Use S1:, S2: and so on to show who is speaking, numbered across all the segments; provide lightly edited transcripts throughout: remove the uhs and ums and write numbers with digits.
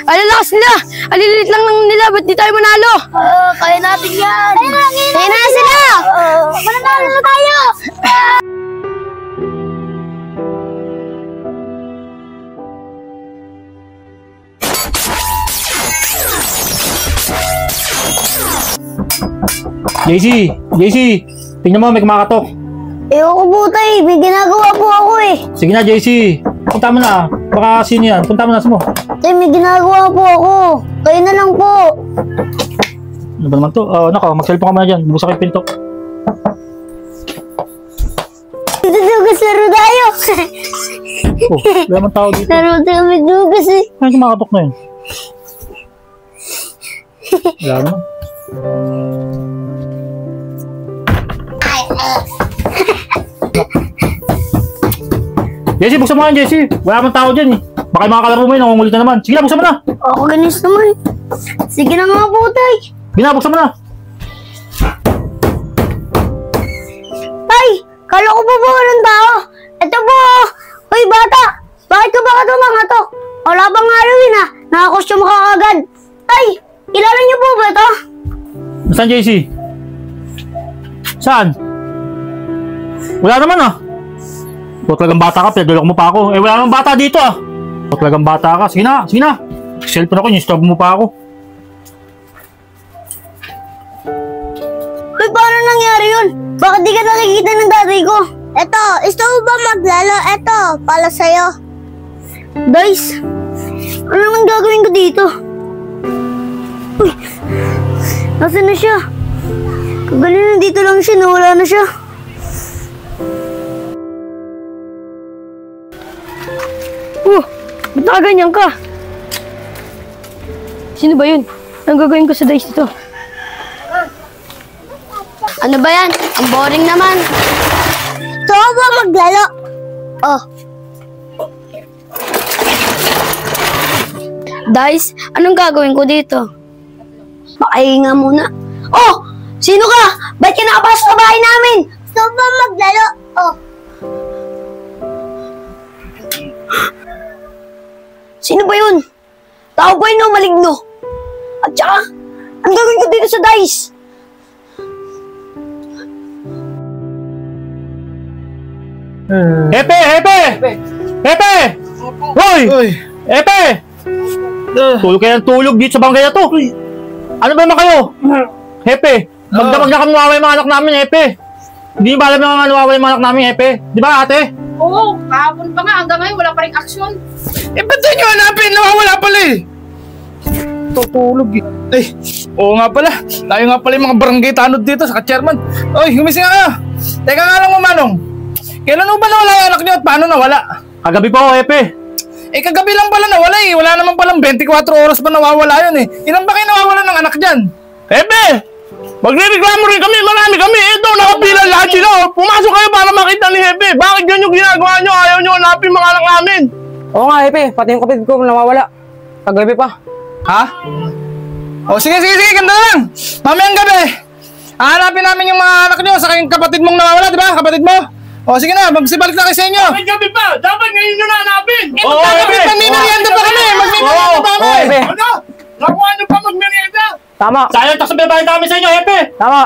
S1: Alalakas nila! Alilit lang nila, ba't di tayo manalo?
S2: Kaya natin yan!
S1: Kaya na sila!
S2: Mananalo na tayo!
S3: JC! Tingnan mo, may kumakatok.
S2: Ewan ko po tay, may ginagawa po ako eh.
S3: Sige na, JC. Punta mo na. Baka sino yan? Punta mo na mo.
S2: Tay, may ginagawa po ako. Kayo na lang po.
S3: Ano ba naman to? Nako, mag-cellphone ka muna dyan. Busa kayo pinto.
S2: Dudugas laro tayo.
S3: Wala naman tao dito.
S2: Laro tayo may dugas eh.
S3: Ay, kumakatok na yun. Wala naman. Jesse, buksan mo yan, Jesse. Wala naman tao dyan eh. Baka yung mga kalaro mo yun, nangungulit na naman. Sige na, buksan mo na.
S2: Ako ganis naman. Sige na nga po tay.
S3: Sige na, buksan mo na.
S2: Tay, kala ko po walang tao. Ito po. Hoy bata, bakit ka ba tumangatok? Wala bang Halloween ah? Nakakostume ka agad. Tay, kilala niyo po ba ito?
S3: Saan, JC? Saan? Wala naman ah. Huwag talagang bata ka, pinadulok mo pa ako. Eh, wala namang bata dito ah. Huwag talagang bata ka. Sige na, sige na. Cellphone ako, in-stop mo pa ako.
S2: Hoy, paano nangyari yun? Bakit di ka nakikita ng tatay ko? Eto, gusto mo ba maglalo? Eto, pala sa'yo. Guys, ano naman gagawin ko dito? Uy, nasaan na siya? Kagaling nandito lang siya, nawala na siya.
S1: Ba't nakaganyan ka? Sino ba yun? Anong gagawin ko sa dice nito?
S2: Ano ba yan? Ang boring naman. Gusto mo ba maglalo? Oh.
S1: Dice, anong gagawin ko dito?
S2: Makahinga muna. Oh! Sino ka? Ba't ka nakapasok sa bahay namin? Gusto mo ba maglalo? Oh.
S1: Sino ba yun? Tao ba yun o maligno? At saka, anong gagawin ko dito sa dice?
S3: Hepe! Hepe! Hepe! Hoy! Hepe! Tulog kayo ng tulog dito sa bangkay na to. Ano ba naman kayo? Hepe! Magdamag na kami nawawala yung mga anak namin, Hepe. Hindi ba alam yung mga nawawala yung mga anak namin, Hepe? Di ba, ate?
S4: Oo, kahapon pa nga. Hanggang ngayon, wala pa rin aksyon.
S5: Eh, ba't nyo hanapin? Nawawala pala eh. Tutulog eh. Ay, oo nga pala. Tayo nga pala yung mga barangay tanod dito sa chairman. Oy, gumising ka. Teka nga lang, Manong. Kailan mo ba nawala yung anak nyo at paano nawala?
S3: Kagabi po, Hepe.
S5: Eh, kagabi lang pala nawala eh. Wala naman palang 24 oras pa nawawala yun eh. Ilan ba kayo nawawala ng anak dyan?
S3: Hepe! Magre-reklamo rin kami, marami kami. Ito, nakapila lahat sila. Pumasok kayo para makita ni Hepe. Bakit ganyan yung ginagawa nyo? Ayaw nyo hanapin mga anak namin.
S6: Oo nga, Hepe. Pati yung kapatid ko nawawala. Kagabi pa.
S5: Ha? O, sige, ganda lang. Mamayang gabi. Hahanapin namin yung mga anak nyo sa kayong kapatid mong nawawala, di ba? Kapatid mo? O, sige na, magsibalik na kayo sa inyo.
S3: Bakit gabi pa? Dapat ngayon nyo na hanapin.
S5: Oo, Hepe. Magmimerienda pa kami. Magmimerienda pa kami.
S6: Oo, Hepe.
S3: Ano? Nakuha nyo pa magmerienda?
S6: Tama.
S3: Sayang taksabay namin sa inyo, Hepe.
S6: Tama.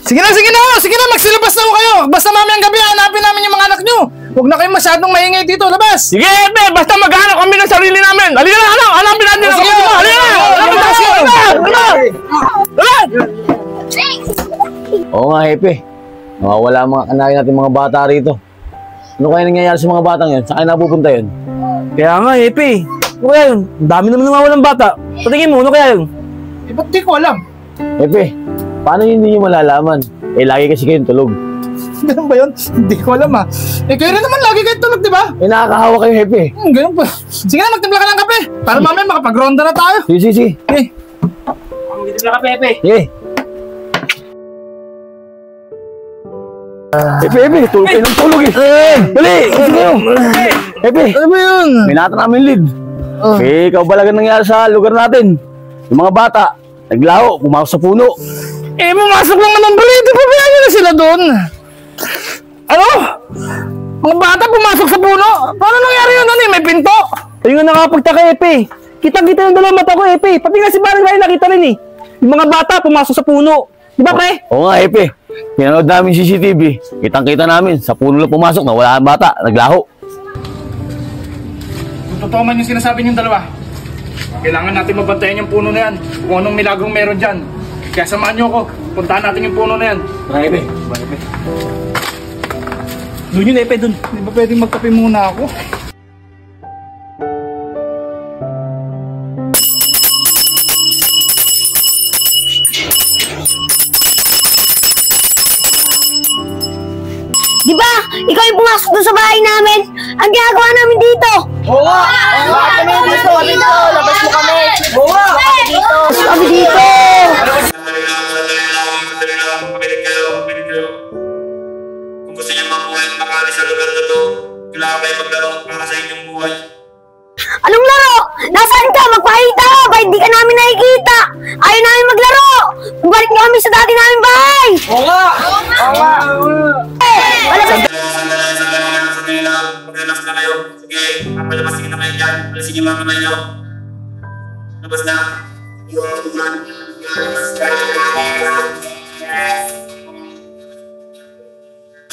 S5: Sige na, magsilabas na kayo. Basta mamayang gabi, hanapin namin yung mga anak nyo. Huwag na kayong masyadong maingay dito, labas.
S3: Sige, Hepe. Basta maghanap kami ng sarili namin. Halika na, hanapin natin ang kapatid mo. Halika na.
S7: Oo nga, Hepe. Nawawala ang mga anak natin mga bata rito. Ano kaya nangyayari sa mga batang yun? Saan napupunta yun?
S6: Kaya nga, Hepe. Ano kaya yun? Ang dami naman nawawalang bata. Patingin mo, ano kaya yun?
S5: Eh, ba't di ko alam?
S7: Hepe, paano hindi nyo malalaman? Eh, lagi kasi kayong tulog.
S5: Ganun ba yun? Hindi ko alam ah. Eh, kayo rin naman lagi kayo tulog, di ba?
S7: Eh, nakakahawa kayo, Hepe.
S5: Ganun ba? Sige na, magtimpla ka ng kape. Para mamaya makapag-ronda na tayo.
S7: Sige.
S5: Eh.
S3: Magtimpla ka, Hepe.
S7: Sige. Hepe, tulog kayo ng tulog eh. Dali, sige nyo. Hepe,
S5: Ano ba yun?
S7: minata namin lead. Eh, ikaw balaga nangyari sa lugar natin. Yung mga bata, naglaho, pumasok sa puno.
S5: Eh, pumasok lang naman pala. Ito, pabayaan nyo na sila doon. Ano? Mga bata pumasok sa puno? Paano nangyari yun? Ano, may pinto?
S6: Ayun nga nakapagtaka, Epe. Kitang-kita yung dalawang mata ko, Epe. Pati nga si Barang Ryan nakita rin eh. Yung mga bata pumasok sa puno. Di ba, pre?
S7: Oo nga, Epe. Pinanood namin CCTV. Kitang-kita namin. Sa puno lang pumasok na wala ang bata. Naglaho.
S5: Kung totoo man yung sinasabi niyong dalawa, kailangan natin mabantayan yung puno na yan. Kung anong milagong meron dyan. Kaya samahan niyo ako. Puntahan natin yung puno na yan.
S7: Tara, Epe.
S6: Doon yun, Epe, doon.
S5: Di ba pwedeng magkape muna ako?
S1: Di ba? Ikaw yung pumasok doon sa bahay namin. Ang ginagawa namin dito.
S2: Labas mo kami!
S1: Kami dito.
S8: Kung gusto niyo mabuhay at makalis sa lugar na to, kailangan kayo maglaro para sa inyong buhay.
S1: Anong laro? Nasaan ka? Magpakita ka ba? Hindi ka namin nakikita. Ayaw namin maglaro. Balik mo kami sa dati namin bahay.
S8: Mag-relax na kayo. Sige, papalabasin na kayo dyan. Alisin niyo mga kamay niyo. Labas na.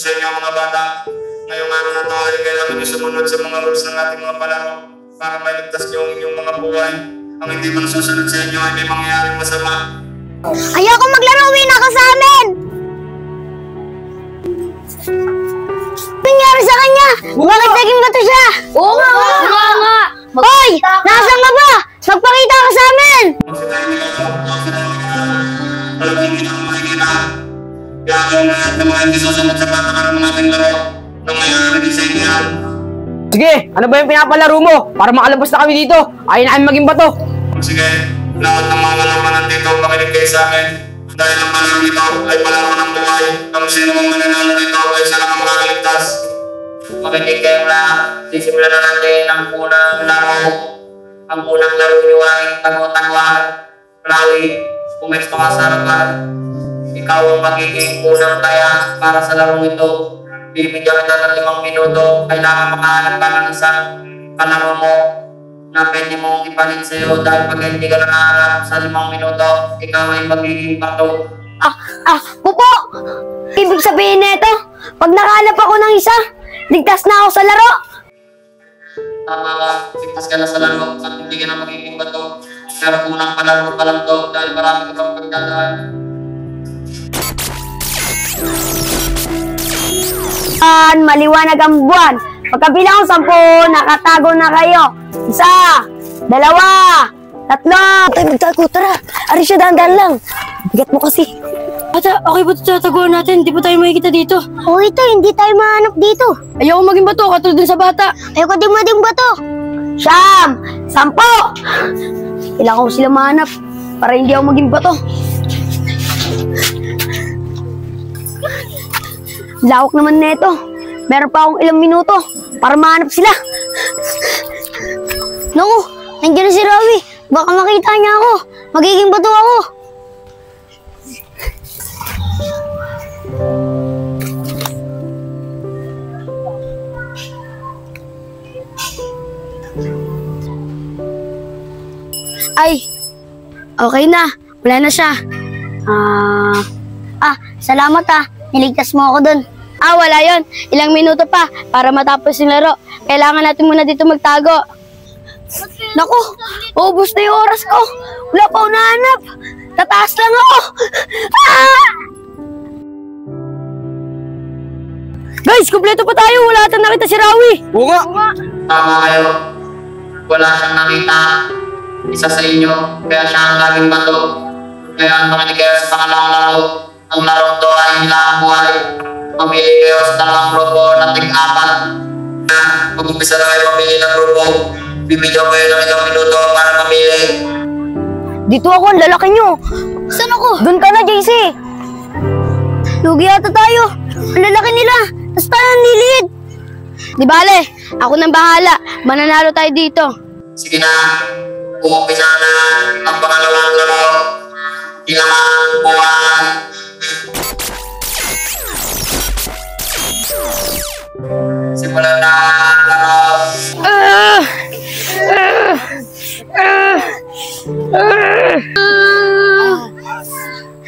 S8: Sa inyo mga bata, ngayong araw na ito ay kailangan niyo sumunod sa mga rules ng ating mga palaro para mailigtas niyo ang inyong mga buhay. Ang hindi man susunod sa inyo ay may mangyayaring masama.
S2: Ayoko maglaro, uwi na ka sa amin! Nangyari sa kanya? Bakit naging bato siya?
S1: Oo nga.
S2: Hoy! Nasaan ka ba? Magpakita ka sa amin!
S8: Alam niyo hindi ako makikita. Kaya kung lahat ng mga hindi susunod sa patakaran ng ating laro, nang mayayari sa inyo yan.
S6: Sige, ano ba yung pinapalaro mo? Para makalabas na kami dito. Ayaw na kami maging bato.
S8: Sige, lahat ng mga lalaman dito, makinig kayo sa akin. Dahil ang palaro nito ay palaro ng buhay. Ang sino mong mananalo dito ay sila ang makakaligtas. Makinig kayo lahat. Sisimulan na natin ang unang laro. Ang unang laro niyo ay tago-taguan. Rawi, pumesto ka sa harapan. Ikaw ang magiging unang taya para sa laro ito. Bibigyan kita ng 5 minuto. Kailangan makahanap ka ng isang kalaro mo na pwede mong ipalit sa'yo dahil pag hindi ka nakaharap sa 5 minuto, ikaw ay magiging bato.
S1: Pupo! Ibig sabihin nito, pag nakahanap ako ng isa, ligtas na ako sa laro.
S8: Tama ka, ligtas ka na sa laro at hindi ka na magiging bato. Pero unang palaro pa lang to dahil marami ka pang pagdadaan.
S1: Maliwanag ang buwan. Pagkabilang 10, nakatago na kayo. 1, 2, 3. Tayo magtago, tara. Ari siya, dahan-dahan lang. Bigat mo kasi. Ata, okay ba ito tataguan natin? Di ba tayo makikita dito?
S2: Oo, ito, hindi tayo mahanap dito.
S1: Ayoko maging bato, katulad din sa bata.
S2: Ayoko din maging bato.
S1: 9, 10. Kailangan ko sila mahanap para hindi ako maging bato. Lawak naman neto. Meron pa akong ilang minuto para mahanap sila.
S2: Naku, nandiyan na si Rawi. Baka makita niya ako. Magiging bato ako.
S1: Ay, okay na. Wala na siya.
S2: Salamat Niligtas mo ako dun.
S1: Wala yon. Ilang minuto pa para matapos yung laro. Kailangan natin muna dito magtago. Naku, ubos na yung oras ko. Wala pa ako nahanap. Tataas lang ako. Guys, kumpleto pa tayo. Wala ata nakita si Rawi.
S6: Oo nga.
S8: Tama kayo. Wala siyang nakita. Isa sa inyo, kaya siya ang laging bato. Kaya makinig kayo sa pangalawang laro. Ang laro to ay hilaang buhay. Mamili kayo sa dalawang grupo na tig-4. Pag-umpisa na kayo mamili ng grupo, bibigyan kayo ng 1 minuto para mamili.
S1: Dito ako, ang lalaki nyo.
S2: Saan ako?
S1: Doon ka na, JC.
S2: Lugi ata tayo. Ang lalaki nila. Tapos tayo ang lilid.
S1: Di bale, ako nang bahala. Mananalo tayo dito.
S8: Sige na, uumpisa na ang pangalawang laro. Hilaang buhay. simulan na ang laro.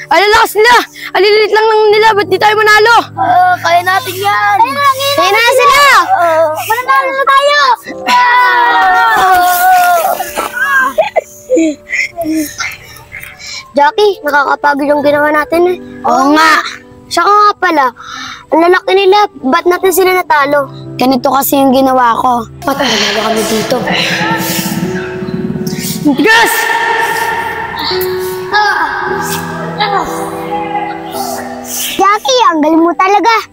S1: Alalakas nila! Alilit lang nila, ba't di tayo manalo?
S2: Kaya natin yan. Kaya na sila. Mananalo na tayo. Jackie, nakakapagod yung ginawa natin eh.
S1: Oo nga.
S2: Siya nga pala, ang lalaki nila, ba't natin sila natalo?
S1: Ganito kasi yung ginawa ko. Ba't nanalo kami dito? Tigas!
S2: Jackie, ang galing mo talaga.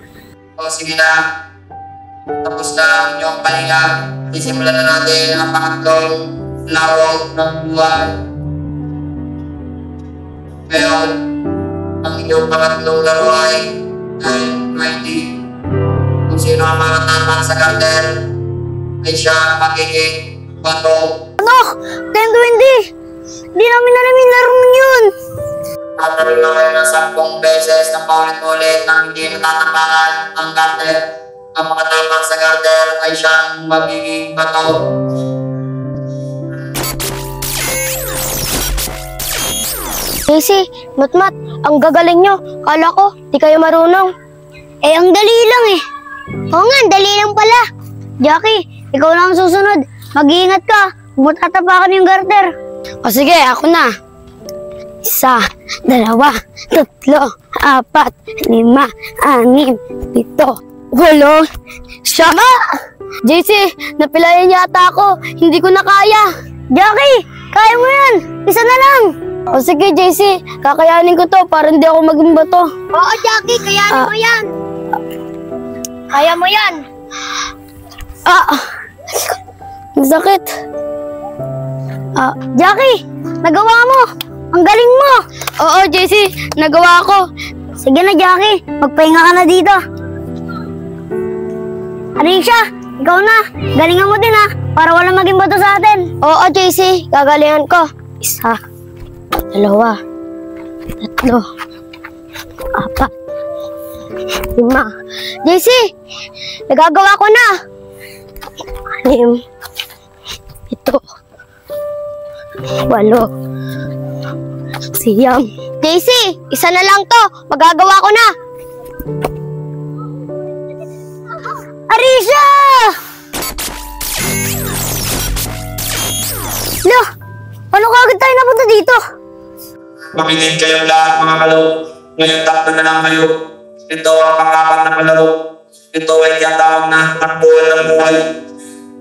S8: O sige na. Tapos na ang inyong pahinga. Isimulan na natin ang pangatlong laro ng buhay. Ngayon, ang inyong pangatlong laro ay 20. Kung sino ang makatama sa garter, ay siya magiging bato.
S2: Ano? 10-20. Di namin yung laro yun.
S8: Tatarin na kayo ng 10 beses na paulit-ulit nang hindi matatapakan ang garter. Ang makatapak sa garter ay siyang magiging bato.
S2: Casey, Matmat, ang gagaling nyo. Kala ko, di kayo marunong. Eh, ang dali lang eh. Oo nga, ang dali lang pala. Jackie, ikaw na ang susunod. Mag-iingat ka. Huwag mo tatapakan yung garter.
S1: O sige, ako na. 1, 2, 3, 4, 5, 6, 7, 8, 9. JC, napilayan yata ako. Hindi ko na kaya.
S2: Jackie, kaya mo yan. Isa na lang.
S1: O sige, JC, kakayanin ko to para hindi ako maging bato.
S2: Oo, Jackie, kayanin mo yan. Kaya mo yan.
S1: Ang sakit.
S2: Jackie, nagawa mo. Ang galing mo.
S1: Oo, JC, nagawa ko.
S2: Sige na, Jackie. Magpahinga ka na dito. Arisha, ikaw na. Galingan mo din ha. Para walang maging bato sa atin.
S1: Oo, JC, gagalingan ko. 1, 2, 3, 4, 5. JC, nagagawa ko na. 6, 7, 8, 9.
S2: JC, isa na lang to. Magagawa ko na. Arisha! Lo, paano kagad tayo napunta dito?
S8: Makinig kayong lahat mga kalaro. Ngayon takbo na lang kayo. Ito ang pang-apat na palaro. Ito ay tinatawag na takbuhan ng buhay.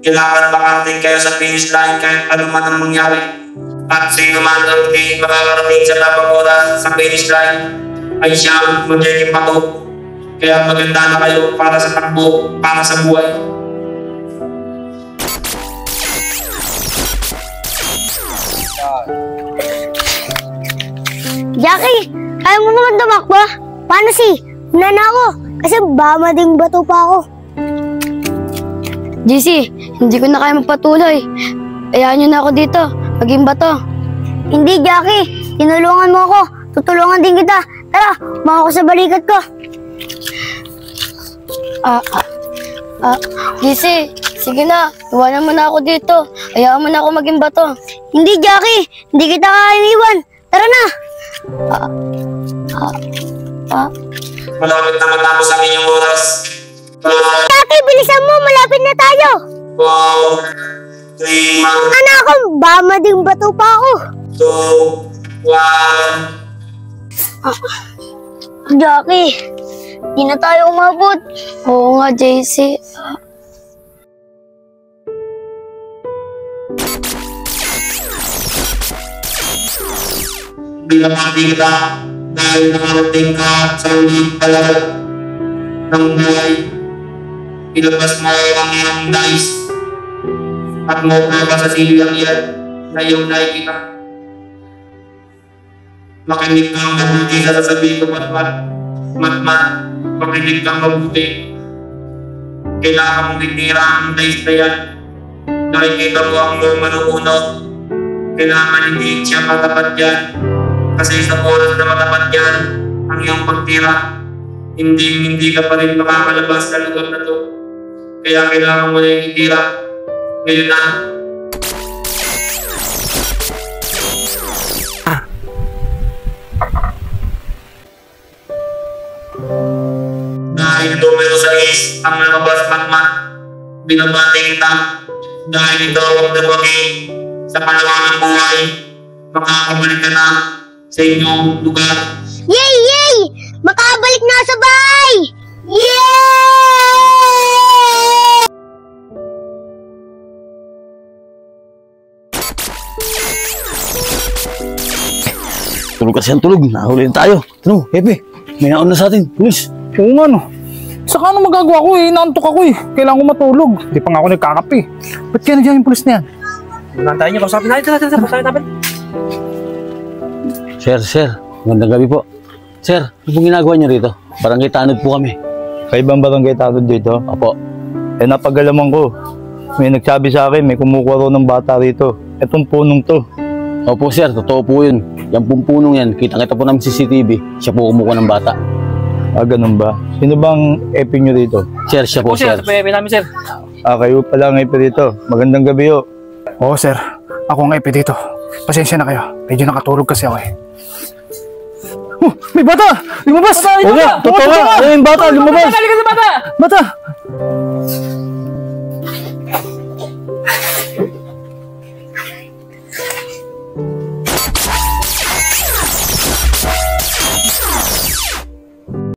S8: Kailangan makarating kayo sa finish line kahit ano man ang mangyari. At sino man ang hindi makakarating sa tamang oras sa finish line ay siya magiging bato. Kaya maganda na kayo para sa takbo, para sa buhay.
S2: Jackie, kaya mo naman tumakbo? Paano si? Nana ako. Kasi bama ding bato pa ako.
S1: JC, hindi ko na kaya magpatuloy. Ayaw nyo na ako dito. Maging bato.
S2: Hindi, Jackie. Tinulungan mo ako. Tutulungan din kita. Tara, maka ko sa balikat ko.
S1: JC, sige na. Iwanan mo na ako dito. Ayaw mo na ako maging bato.
S2: Hindi, Jackie. Hindi kita kaya iwan. Tara na.
S8: Malapit na matapos ang inyong oras.
S2: Jackie, bilisan mo. Malapit na tayo.
S8: 4, 3,
S2: Ano ako? Bama ding bato pa ako.
S8: 2, 1.
S2: Jackie, di na tayo umabot.
S1: Oo nga, JC.
S8: Binabati kita dahil nakarating ka sa ulit palaro ng buhay. Ilabas mo ang iyong dice at maupo ka sa silyang yan na iyong nakikita. Makinig kang mabuti sa sasabihin ko, Matmat. Makinig kang mabuti. Kailangan mong itira ang dice na yan. Nakikita mo ang iyong manuuno. Kailangan hindi siya matapat yan. Kasi sa oras na matapat yan, ang iyong pagtira, hindi ka pa rin makakalabas sa lugar na to. Kaya kailangan mo na yung itira. Ngayon na. Dahil numero 6 ang lumabas matmat, binabati kita. Dahil ito ang nabagi sa panahon ng buhay, makakabalik ka na sa inyong lugar.
S2: Yay! Yay! Makabalik na sa bahay! Yay!
S7: Tulog kasi ang tulog. Nahuli tayo. Ano, Hepe? May naon na sa atin. Pulis.
S5: Oo nga no. Saka ano magagawa ko eh, naantok ako eh. Kailangan ko matulog. Hindi pa nga ako nagkakape. Ba't kaya nandiyan yung pulis na yan?
S6: Nantayin niyo, kausapin natin. Tara, kausapin natin.
S7: Sir. Magandang gabi po. Sir, ano pong ginagawa niyo rito? Barangay Tanod po kami.
S9: Kayo bang barangay Tanod dito?
S7: Opo.
S9: Napagalaman ko. May nagsabi sa akin, may kumukuha raw ng bata rito. Itong punong to.
S7: Opo sir, totoo po yun. Yung pong punong yan, kita-kita po namin CCTV. Siya po kumukuha ng bata.
S9: Ganun ba? Sino bang epi nyo dito?
S7: Sir, siya po sir.
S6: Pwede namin, sir.
S9: Kayo pala ang epi dito. Magandang gabi ho.
S5: Oo sir, ako ang epi dito. Pasensya na kayo. Medyo nakatulog kasi ako eh. Oh, may bata! Lumabas!
S9: Oo nga, totoo nga. Ayun yung bata, lumabas.
S6: Halika sa bata!
S5: Bata!